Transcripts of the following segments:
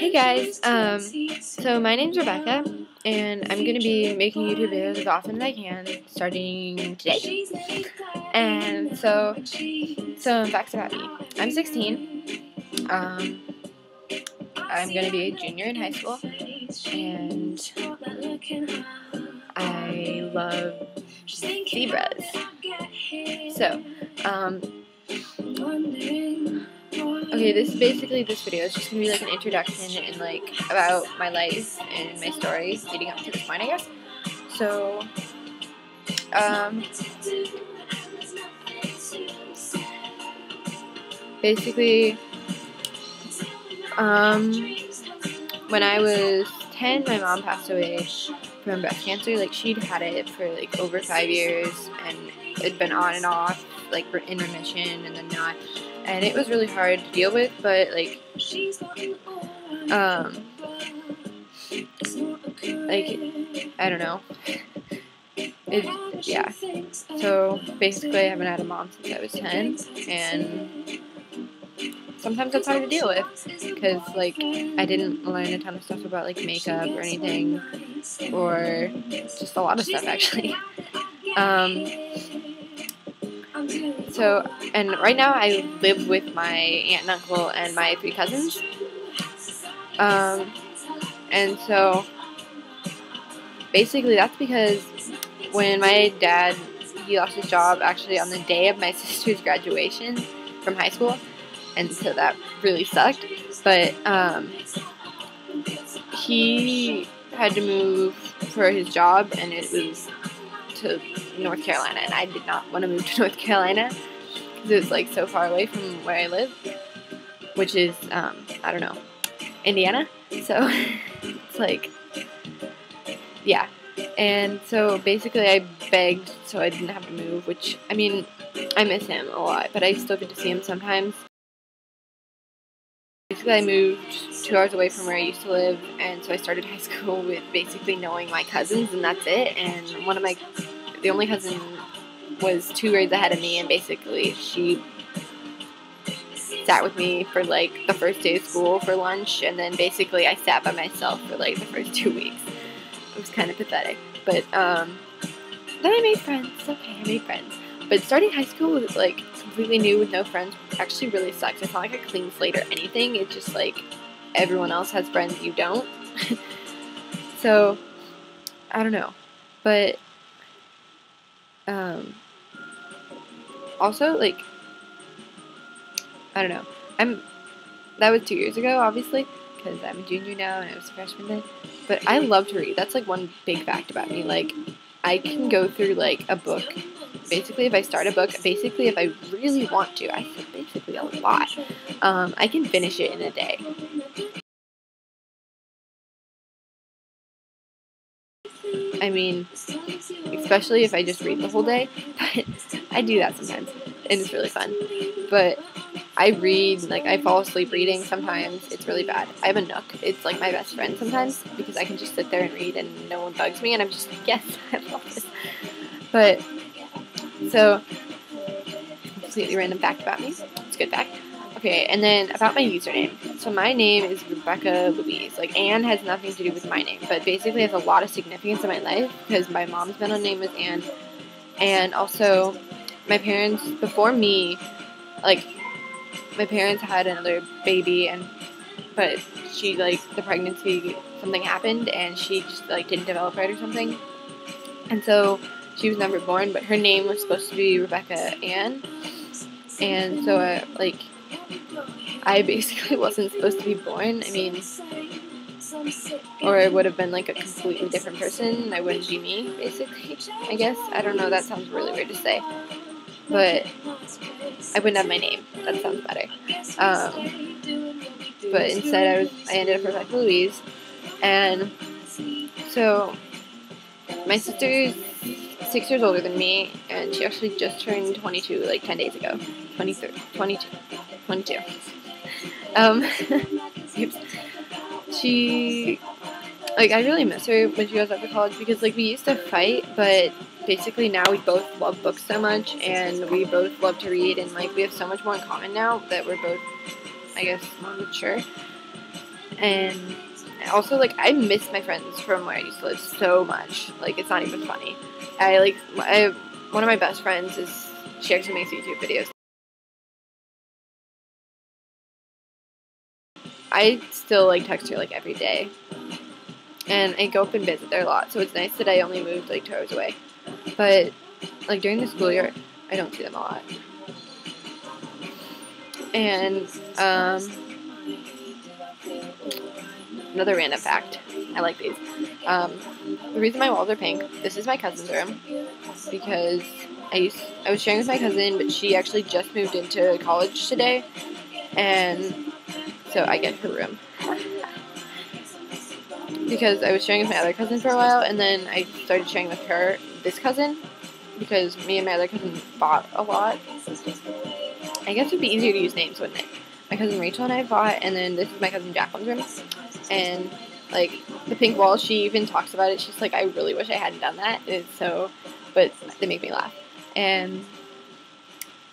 Hey guys, so my name's Rebecca, and I'm going to be making YouTube videos as often as I can, starting today. And some facts about me. I'm 16, I'm going to be a junior in high school, and I love zebras. So, okay, this video is just gonna be like an introduction and like about my life and my story leading up to this point, I guess. So, basically, when I was 10, my mom passed away from breast cancer. Like, she'd had it for like over 5 years, and it'd been on and off, like in remission and then not. And it was really hard to deal with, but like, I don't know. Yeah. So basically, I haven't had a mom since I was 10, and sometimes it's hard to deal with because like I didn't learn a ton of stuff about like makeup or anything, or just a lot of stuff actually. So, and right now I live with my aunt and uncle and my 3 cousins. And so basically that's because when my dad, he lost his job actually on the day of my sister's graduation from high school, and so that really sucked. But he had to move for his job, and it was to North Carolina, and I did not want to move to North Carolina because it was like so far away from where I live, which is I don't know, Indiana. So it's like, yeah. And so basically I begged so I didn't have to move, which, I mean, I miss him a lot, but I still get to see him sometimes. Basically I moved 2 hours away from where I used to live, and so I started high school with basically knowing my cousins, and that's it. And the only cousin was 2 grades ahead of me, and basically she sat with me for like the first day of school for lunch, and then basically I sat by myself for like the first 2 weeks. It was kind of pathetic, but then I made friends. Okay, I made friends. But starting high school with like completely new with no friends actually really sucks. It's not like a clean slate or anything. It's just like everyone else has friends, you don't. So I don't know, but also like I don't know. That was 2 years ago, obviously, because I'm a junior now and I was a freshman then. But I love to read. That's like one big fact about me. Like, I can go through like a book. Basically, if I start a book, basically if I really want to, I said basically a lot, I can finish it in a day. I mean, especially if I just read the whole day, but I do that sometimes, and it's really fun. But I read, like, I fall asleep reading sometimes. It's really bad. I have a Nook. It's like my best friend sometimes because I can just sit there and read and no one bugs me, and I'm just like, yes, I love this. But, so, completely random fact about me. It's a good fact. Okay, and then about my username. So my name is rebeccalouise. Like, Anne has nothing to do with my name, but basically has a lot of significance in my life because my mom's middle name was Anne, and also my parents, before me, like, my parents had another baby, but she, like, the pregnancy, something happened, and she just, like, didn't develop right or something, and so she was never born, but her name was supposed to be Rebecca Ann, and so, like, I basically wasn't supposed to be born. I mean, or I would have been, like, a completely different person. I wouldn't be me, basically, I guess. I don't know, that sounds really weird to say. But I wouldn't have my name. That sounds better. But instead, I ended up with Rebeccalouise. And so my sister is 6 years older than me, and she actually just turned 22, like 10 days ago. 22. She, like, I really miss her when she goes up to college because, like, we used to fight, but basically now we both love books so much, and we both love to read, and, like, we have so much more in common now that we're both, I guess, more mature. And also, like, I miss my friends from where I used to live so much. Like, it's not even funny. One of my best friends she actually makes YouTube videos. I still, like, text her, like, every day. And I go up and visit there a lot, so it's nice that I only moved, like, 2 hours away. But, like, during the school year, I don't see them a lot. And, another random fact. I like these. The reason my walls are pink, this is my cousin's room, because I was sharing with my cousin, but she actually just moved into college today, and so I get her room. Because I was sharing with my other cousin for a while, and then I started sharing with this cousin, because me and my other cousin fought a lot. I guess it would be easier to use names, wouldn't it? My cousin Rachel and I fought, and then this is my cousin Jacqueline's room, and, like, the pink wall, she even talks about it. She's like, I really wish I hadn't done that. But they make me laugh. And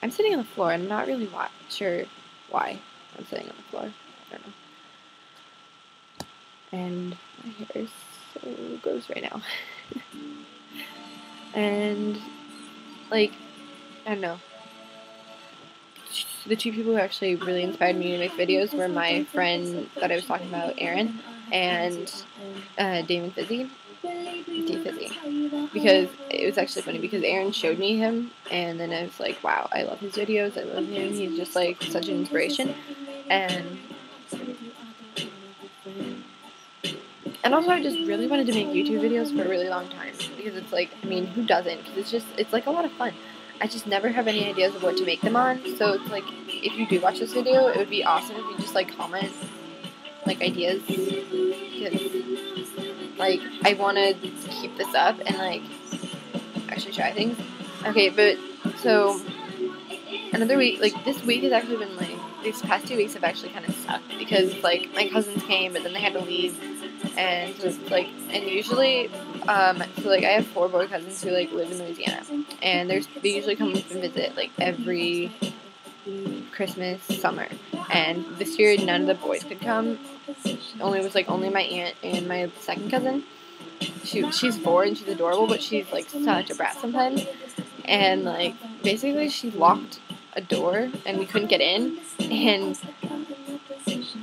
I'm sitting on the floor, and I'm not really sure why I'm sitting on the floor. I don't know. And my hair is so gross right now. And, like, I don't know. The 2 people who actually really inspired me to make videos were my friend that I was talking about, Aaron, and Damon Fizzy. D-Fizzy. Because it was actually funny, because Aaron showed me him, and then I was like, wow, I love his videos, I love him, he's just, like, such an inspiration. And also I just really wanted to make YouTube videos for a really long time, because it's like, I mean, who doesn't? Because it's like a lot of fun. I just never have any ideas of what to make them on, so it's like, if you do watch this video, it would be awesome if you just, like, comment, like, ideas, because, like, I want to keep this up and, like, actually try things. Okay, but, so, another week, like, this week has actually been, like, these past 2 weeks have actually kind of sucked, because, like, my cousins came, but then they had to leave, and so it's, like, and usually, so, like, I have 4 boy cousins who, like, live in Louisiana, and they usually come and visit, like, every Christmas, summer, and this year none of the boys could come. Only my aunt and my second cousin. She's 4 and she's adorable, but she's, like, such a brat sometimes. And, like, basically she locked a door and we couldn't get in, and,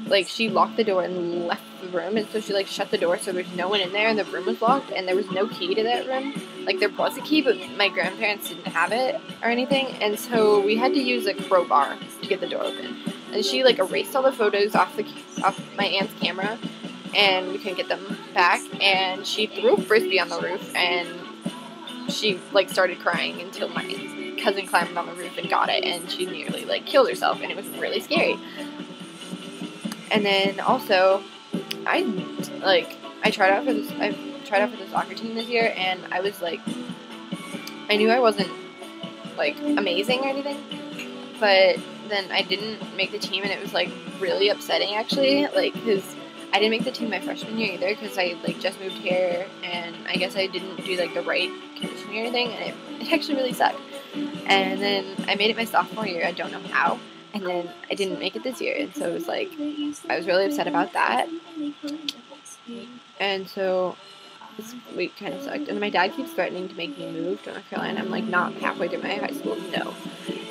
like, she locked the door and left the room, and so she, like, shut the door so there's no one in there, and the room was locked, and there was no key to that room. Like, there was a key, but my grandparents didn't have it or anything, and so we had to use a crowbar to get the door open. And she, like, erased all the photos off my aunt's camera, and we couldn't get them back, and she threw a frisbee on the roof, and she, like, started crying until my cousin climbed on the roof and got it, and she nearly, like, killed herself, and it was really scary. And then also, I tried out for the soccer team this year, and I was, like, I knew I wasn't, like, amazing or anything, but then I didn't make the team, and it was, like, really upsetting, actually, like, because I didn't make the team my freshman year either, because I, like, just moved here, and I guess I didn't do, like, the right conditioning or anything, and it actually really sucked. And then I made it my sophomore year, I don't know how, and then I didn't make it this year, and so it was, like, I was really upset about that, and so this week kind of sucked. And my dad keeps threatening to make me move to North Carolina. I'm like, not halfway through my high school, no.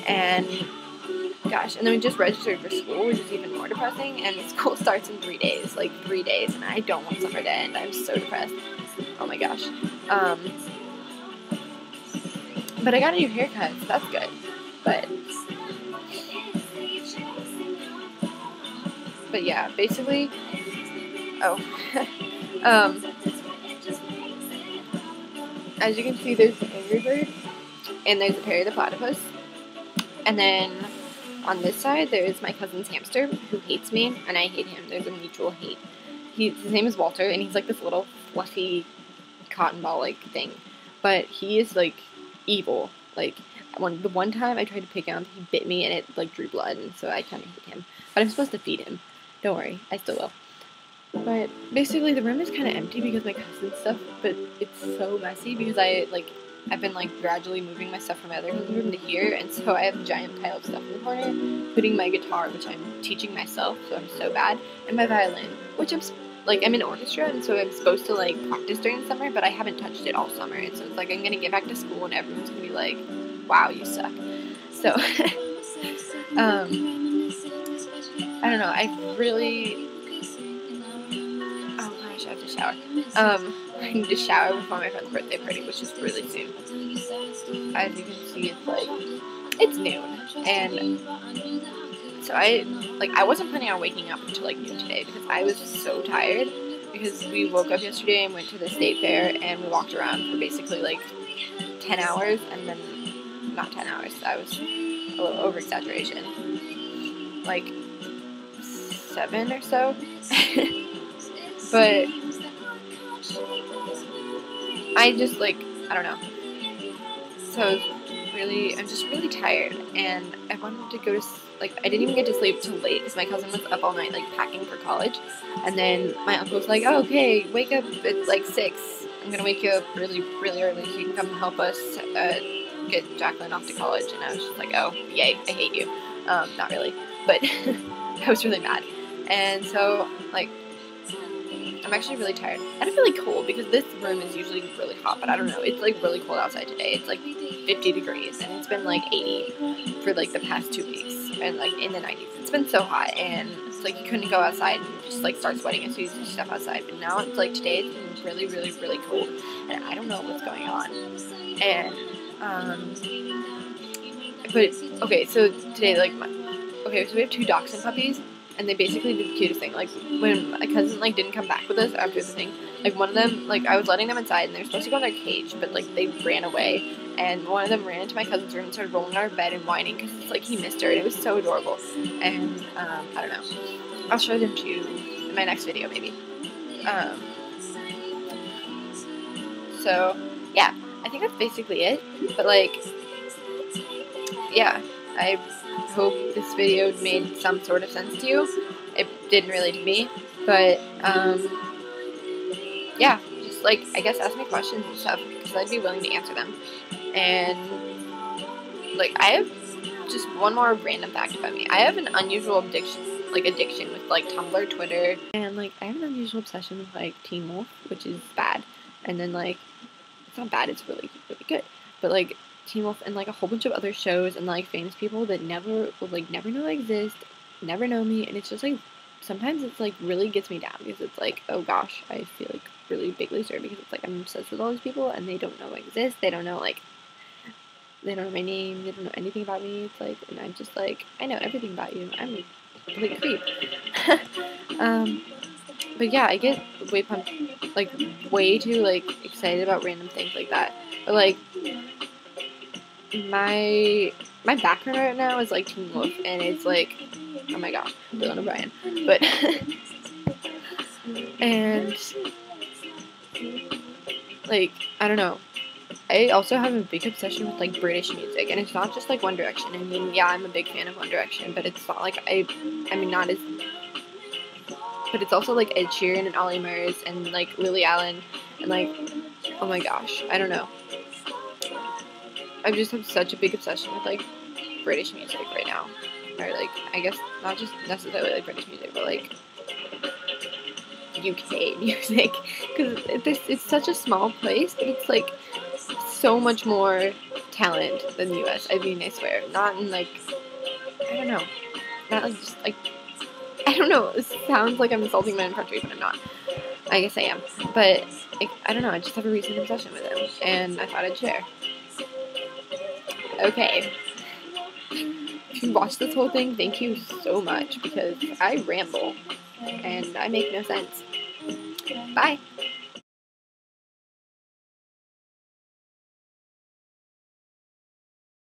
And gosh, and then we just registered for school, which is even more depressing, and school starts in 3 days, like 3 days, and I don't want summer to end. I'm so depressed. Oh my gosh. But I got a new haircut, so that's good. But yeah, basically, as you can see, there's the angry bird, and there's the Perry the platypus, and then on this side, there is my cousin's hamster, who hates me, and I hate him. There's a mutual hate. His name is Walter, and he's, like, this little fluffy cotton ball-like thing, but he is, like, evil. Like, the one time I tried to pick him, he bit me, and it, like, drew blood, and so I kind of hate him. But I'm supposed to feed him. Don't worry, I still will. But basically, the room is kind of empty because my cousin's stuff, but it's so messy because I, like, I've been like gradually moving my stuff from my other cousin's room to here, and so I have a giant pile of stuff in the corner, including my guitar, which I'm teaching myself, so I'm so bad, and my violin, which I'm in orchestra, and so I'm supposed to like practice during the summer, but I haven't touched it all summer, and so it's like I'm gonna get back to school and everyone's gonna be like, wow, you suck. So I don't know, I really, oh gosh, I have to shower. I need to shower before my friend's birthday party, which is really soon. As you can see, it's noon, and so I wasn't planning on waking up until like noon today because I was so tired, because we woke up yesterday and went to the state fair and we walked around for basically like 10 hours, and then, not 10 hours, that was a little over exaggeration, like 7 or so, but I just like, I don't know, so I'm just really tired, and I wanted to go to, I didn't even get to sleep till late, because my cousin was up all night, like, packing for college, and then my uncle was like, oh, okay, wake up at, like, 6, I'm gonna wake you up really, really early so you can come help us, get Jacqueline off to college, and I was just like, oh, yay, I hate you, not really, but I was really mad, and so, like, I'm actually really tired, and I'm really cold, because this room is usually really hot, but I don't know, it's, like, really cold outside today, it's, like, 50 degrees, and it's been, like, 80 for, like, the past 2 weeks, and, like, in the 90s, it's been so hot, and it's, like, you couldn't go outside and just, like, start sweating as soon as you step outside, but now it's, like, today it's been really, really, really cold, and I don't know what's going on, and, but, okay, so today, like, so we have 2 dachshund puppies, and they basically did the cutest thing, like, when my cousin, like, didn't come back with us after the thing, like, one of them, like, I was letting them inside, and they were supposed to go in their cage, but, like, they ran away, and one of them ran into my cousin's room and started rolling on our bed and whining, because it's, like, he missed her, and it was so adorable, and, I don't know, I'll show them to you in my next video, maybe, so, yeah, I think that's basically it, but, like, yeah, I hope this video made some sort of sense to you. It didn't really to me, but, yeah, just, like, I guess ask me questions and stuff, because I'd be willing to answer them, and, like, I have just one more random fact about me. I have an unusual addiction with, like, Tumblr, Twitter, and, like, I have an unusual obsession with, like, Teen Wolf, which is bad, and then, like, it's not bad, it's really, really good, but, like, Teen Wolf and, like, a whole bunch of other shows and, like, famous people that never know I exist, never know me, and it's just, like, sometimes it's, like, really gets me down, because it's, like, oh gosh, I feel, like, really big loser, because it's, like, I'm obsessed with all these people, and they don't know I exist, they don't know, like, they don't know my name, they don't know anything about me, it's, like, and I'm just, like, I know everything about you, I'm a complete creep, but yeah, I get way pumped, like, way too, like, excited about random things like that, but, like, my background right now is, like, Teen Wolf, and it's, like, oh my gosh, Dylan O'Brien, but, and, like, I don't know, I also have a big obsession with, like, British music, and it's not just, like, One Direction. I mean, yeah, I'm a big fan of One Direction, but it's not, like, I mean, not as, but it's also, like, Ed Sheeran and Ollie Murs and, like, Lily Allen, and, like, oh my gosh, I don't know. I just have such a big obsession with, like, British music right now. Or, like, I guess not just necessarily, like, British music, but, like, UK music. Because it's such a small place, but it's, like, so much more talent than the US. I mean, I swear. Not in, like, I don't know. Not, like, just, like, I don't know. It sounds like I'm insulting my own country, but I'm not. I guess I am. But, like, I don't know. I just have a recent obsession with them. And I thought I'd share. Okay. If you watched this whole thing, thank you so much, because I ramble, and I make no sense. Bye!